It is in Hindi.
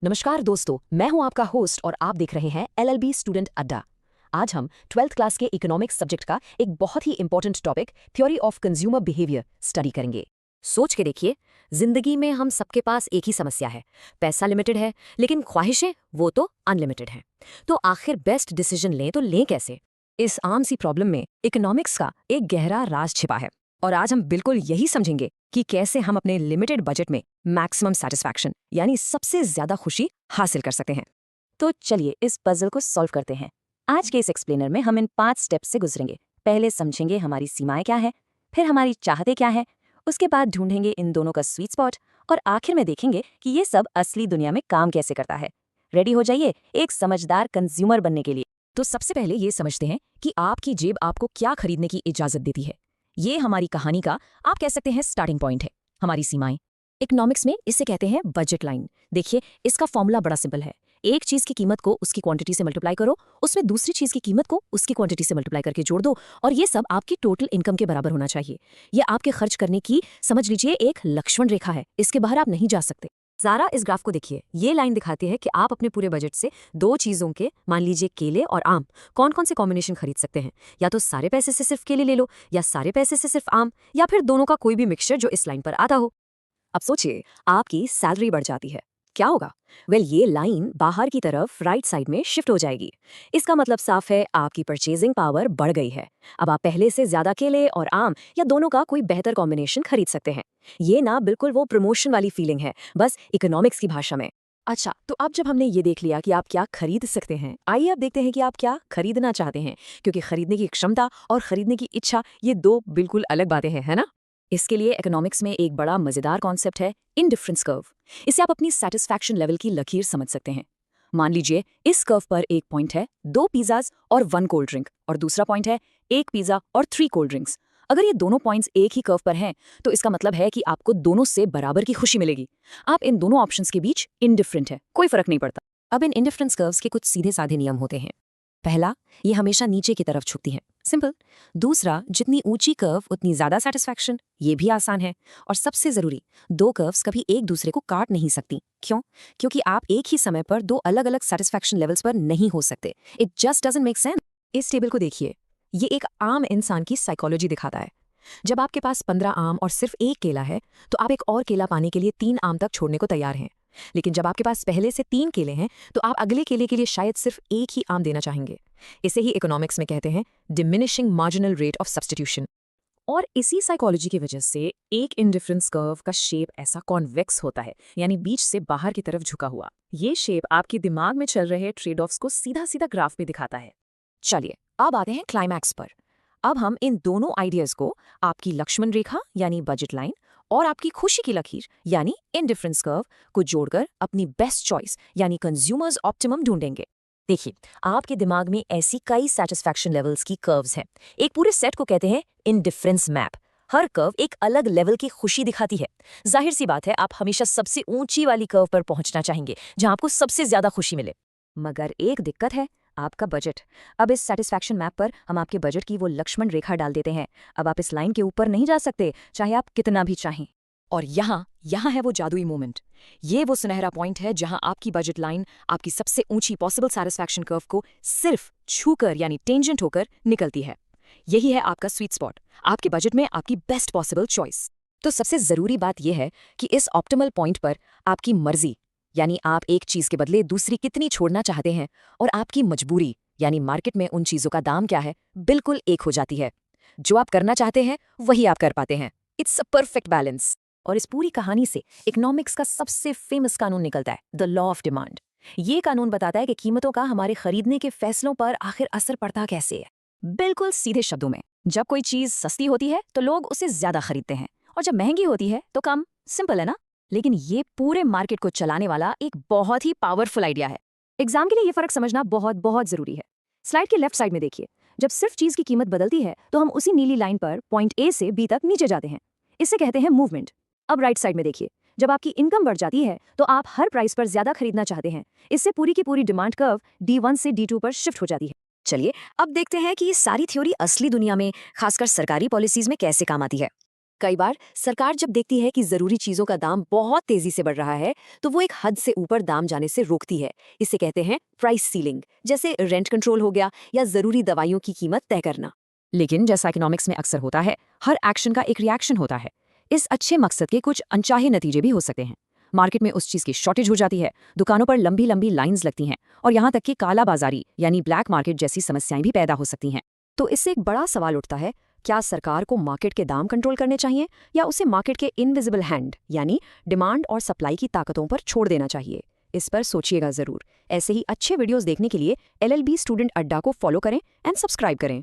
नमस्कार दोस्तों, मैं हूं आपका होस्ट और आप देख रहे हैं एलएलबी स्टूडेंट अड्डा। आज हम 12th क्लास के इकोनॉमिक्स सब्जेक्ट का एक बहुत ही important topic theory of consumer behaviour study करेंगे। सोच के देखिए, जिंदगी में हम सबके पास एक ही समस्या है, पैसा लिमिटेड है लेकिन ख्वाहिशें वो तो अनलिमिटेड हैं। तो आखिर बेस्ट डिसीजन लें तो लें कैसे? इस आम सी प्रॉब्लम में इकोनॉमिक्स का एक गहरा राज छिपा है और आज हम बिल्कुल यही समझेंगे कि कैसे हम अपने लिमिटेड बजट में मैक्सिमम सेटिस्फैक्शन यानी सबसे ज्यादा खुशी हासिल कर सकते हैं। तो चलिए इस पजल को सॉल्व करते हैं। आज के इस एक्सप्लेनर में हम इन 5 स्टेप्स से गुजरेंगे। पहले समझेंगे हमारी सीमाएं क्या है, फिर हमारी चाहते क्या है, उसके बाद ढूंढेंगे इन दोनों का स्वीट स्पॉट और आखिर में देखेंगे कि ये सब असली दुनिया में काम कैसे करता है। रेडी हो जाइए एक समझदार कंज्यूमर बनने के लिए। तो सबसे पहले ये समझते हैं कि आपकी जेब आपको क्या खरीदने की इजाजत देती है। ये हमारी कहानी का आप कह सकते हैं स्टार्टिंग पॉइंट है, हमारी सीमाएं। इकोनॉमिक्स में इसे कहते हैं बजट लाइन। देखिए, इसका फॉर्मूला बड़ा सिंपल है। एक चीज की कीमत को उसकी क्वांटिटी से मल्टीप्लाई करो, उसमें दूसरी चीज की कीमत को उसकी क्वांटिटी से मल्टीप्लाई करके जोड़ दो और ये सब आपकी टोटल इनकम के बराबर होना चाहिए। ये आपके खर्च करने की समझ लीजिए एक लक्ष्मण रेखा है, इसके बाहर आप नहीं जा सकते। ज़रा इस ग्राफ को देखिए, ये लाइन दिखाती है कि आप अपने पूरे बजट से दो चीज़ों के, मान लीजिए केले और आम, कौन कौन से कॉम्बिनेशन खरीद सकते हैं। या तो सारे पैसे से सिर्फ केले ले लो, या सारे पैसे से सिर्फ आम, या फिर दोनों का कोई भी मिक्सचर जो इस लाइन पर आता हो। अब सोचिए, आपकी सैलरी बढ़ जाती है, क्या होगा? ये लाइन बाहर की तरफ राइट साइड में शिफ्ट हो जाएगी। इसका मतलब साफ है, आपकी परचेजिंग पावर बढ़ गई है। अब आप पहले से ज्यादा केले और आम या दोनों का कोई बेहतर कॉम्बिनेशन खरीद सकते हैं। ये ना बिल्कुल वो प्रमोशन वाली फीलिंग है, बस इकोनॉमिक्स की भाषा में। अच्छा, तो अब जब हमने ये देख लिया कि आप क्या खरीद सकते हैं, आइए अब देखते हैं कि आप क्या खरीदना चाहते हैं, क्योंकि खरीदने की क्षमता और खरीदने की इच्छा ये दो बिल्कुल अलग बातें हैं, है ना? इसके लिए इकोनॉमिक्स में एक बड़ा मजेदार कॉन्सेप्ट है, इंडिफरेंस कर्व। इसे आप अपनी सेटिस्फैक्शन लेवल की लकीर समझ सकते हैं। मान लीजिए इस कर्व पर एक पॉइंट है 2 पिज़्ज़ाज और 1 कोल्ड ड्रिंक, और दूसरा पॉइंट है 1 पिज़्ज़ा और 3 कोल्ड ड्रिंक्स। अगर ये दोनों पॉइंट्स एक ही कर्व पर हैं, तो इसका मतलब है कि आपको दोनों से बराबर की खुशी मिलेगी। आप इन दोनों ऑप्शंस के बीच इंडिफरेंट है, कोई फर्क नहीं पड़ता। अब इन इंडिफरेंस कर्व्स के कुछ सीधे साधे नियम होते हैं। पहला, ये हमेशा नीचे की तरफ झुकती हैं, सिंपल। दूसरा, जितनी ऊंची कर्व उतनी ज्यादा सेटिस्फैक्शन, ये भी आसान है। और सबसे जरूरी, दो कर्व्स कभी एक दूसरे को काट नहीं सकती। क्यों? क्योंकि आप एक ही समय पर दो अलग अलग सेटिस्फैक्शन लेवल्स पर नहीं हो सकते। It just doesn't make sense. इस टेबल को देखिए, ये एक आम इंसान की साइकोलॉजी दिखाता है। जब आपके पास 15 आम और सिर्फ एक केला है, तो आप एक और केला पाने के लिए 3 आम तक छोड़ने को तैयार हैं। लेकिन जब आपके पास पहले से 3 केले हैं, तो आप अगले केले के लिए शायद सिर्फ एक ही आम देना चाहेंगे। इसे ही इकोनॉमिक्स में कहते हैं diminishing marginal rate of substitution. और इसी साइकोलॉजी की वजह से एक इंडिफरेंस कर्व का शेप ऐसा कॉन्वेक्स होता है, यानी बीच से बाहर की तरफ झुका हुआ। ये शेप आपके दिमाग में चल रहे ट्रेड ऑफ्स को सीधा सीधा ग्राफ में दिखाता है। चलिए अब आते हैं क्लाइमैक्स पर। अब हम इन दोनों आइडियाज को, आपकी लक्ष्मण रेखा यानी बजट लाइन और आपकी खुशी की लकीर यानी इंडिफरेंस कर्व को जोड़कर अपनी बेस्ट चॉइस यानी कंज्यूमर्स ऑप्टिमम ढूंढेंगे। देखिए, आपके दिमाग में ऐसी कई सेटिस्फैक्शन लेवल्स की कर्व्स हैं। एक पूरे सेट को कहते हैं इंडिफरेंस मैप। हर कर्व एक अलग लेवल की खुशी दिखाती है। जाहिर सी बात है, आप हमेशा सबसे ऊंची वाली कर्व पर पहुंचना चाहेंगे, जहां आपको सबसे ज्यादा खुशी मिले। मगर एक दिक्कत है, आपका बजट। अब इस सेटिस्फैक्शन मैप पर हम आपके बजट की वो लक्ष्मण रेखा डाल देते हैं। अब आप इस लाइन के ऊपर नहीं जा सकते, चाहे आप कितना भी चाहें। और यहाँ है वो जादुई मोमेंट। ये वो सुनहरा पॉइंट है जहां आपकी बजट लाइन आपकी सबसे ऊंची पॉसिबल सेटिस्फैक्शन कर्व को सिर्फ छूकर यानी टेंजेंट होकर निकलती है। यही है आपका स्वीट स्पॉट, आपके बजट में आपकी बेस्ट पॉसिबल चॉइस। तो सबसे जरूरी बात यह है कि इस ऑप्टिमल पॉइंट पर आपकी मर्जी यानी आप एक चीज के बदले दूसरी कितनी छोड़ना चाहते हैं, और आपकी मजबूरी यानी मार्केट में उन चीजों का दाम क्या है, बिल्कुल एक हो जाती है। जो आप करना चाहते हैं वही आप कर पाते हैं। It's a perfect balance. और इस पूरी कहानी से इकोनॉमिक्स का सबसे फेमस कानून निकलता है, द लॉ ऑफ डिमांड। ये कानून बताता है कि कीमतों का हमारे खरीदने के फैसलों पर आखिर असर पड़ता कैसे है। बिल्कुल सीधे शब्दों में, जब कोई चीज सस्ती होती है तो लोग उसे ज्यादा खरीदते हैं, और जब महंगी होती है तो कम। सिंपल है ना? लेकिन ये पूरे मार्केट को चलाने वाला एक बहुत ही पावरफुल आइडिया है। एग्जाम के लिए ये फर्क समझना बहुत बहुत जरूरी है। स्लाइड के लेफ्ट साइड में देखिए, जब सिर्फ चीज की कीमत बदलती है तो हम उसी नीली लाइन पर पॉइंट ए से बी तक नीचे जाते हैं। इसे कहते हैं मूवमेंट। अब राइट साइड में देखिए, जब आपकी इनकम बढ़ जाती है तो आप हर प्राइस पर ज्यादा खरीदना चाहते हैं। इससे पूरी की पूरी डिमांड कर्व D1 से D2 पर शिफ्ट हो जाती है। चलिए अब देखते हैं कि ये सारी थ्योरी असली दुनिया में, खासकर सरकारी पॉलिसीज में कैसे काम आती है। कई बार सरकार जब देखती है कि जरूरी चीजों का दाम बहुत तेजी से बढ़ रहा है तो वो एक हद से ऊपर दाम जाने से रोकती है। इसे कहते हैं प्राइस सीलिंग, जैसे रेंट कंट्रोल हो गया या जरूरी दवाइयों की कीमत तय करना। लेकिन जैसा इकोनॉमिक्स में अक्सर होता है, हर एक्शन का एक रिएक्शन होता है। इस अच्छे मकसद के कुछ अनचाहे नतीजे भी हो सकते हैं। मार्केट में उस चीज की शॉर्टेज हो जाती है, दुकानों पर लंबी लंबी लाइंस लगती हैं और यहाँ तक कि काला बाजारी यानी ब्लैक मार्केट जैसी समस्याएं भी पैदा हो सकती हैं। तो इससे एक बड़ा सवाल उठता है, क्या सरकार को मार्केट के दाम कंट्रोल करने चाहिए या उसे मार्केट के इनविजिबल हैंड यानी डिमांड और सप्लाई की ताकतों पर छोड़ देना चाहिए? इस पर सोचिएगा जरूर। ऐसे ही अच्छे वीडियोस देखने के लिए LLB स्टूडेंट अड्डा को फॉलो करें एंड सब्सक्राइब करें।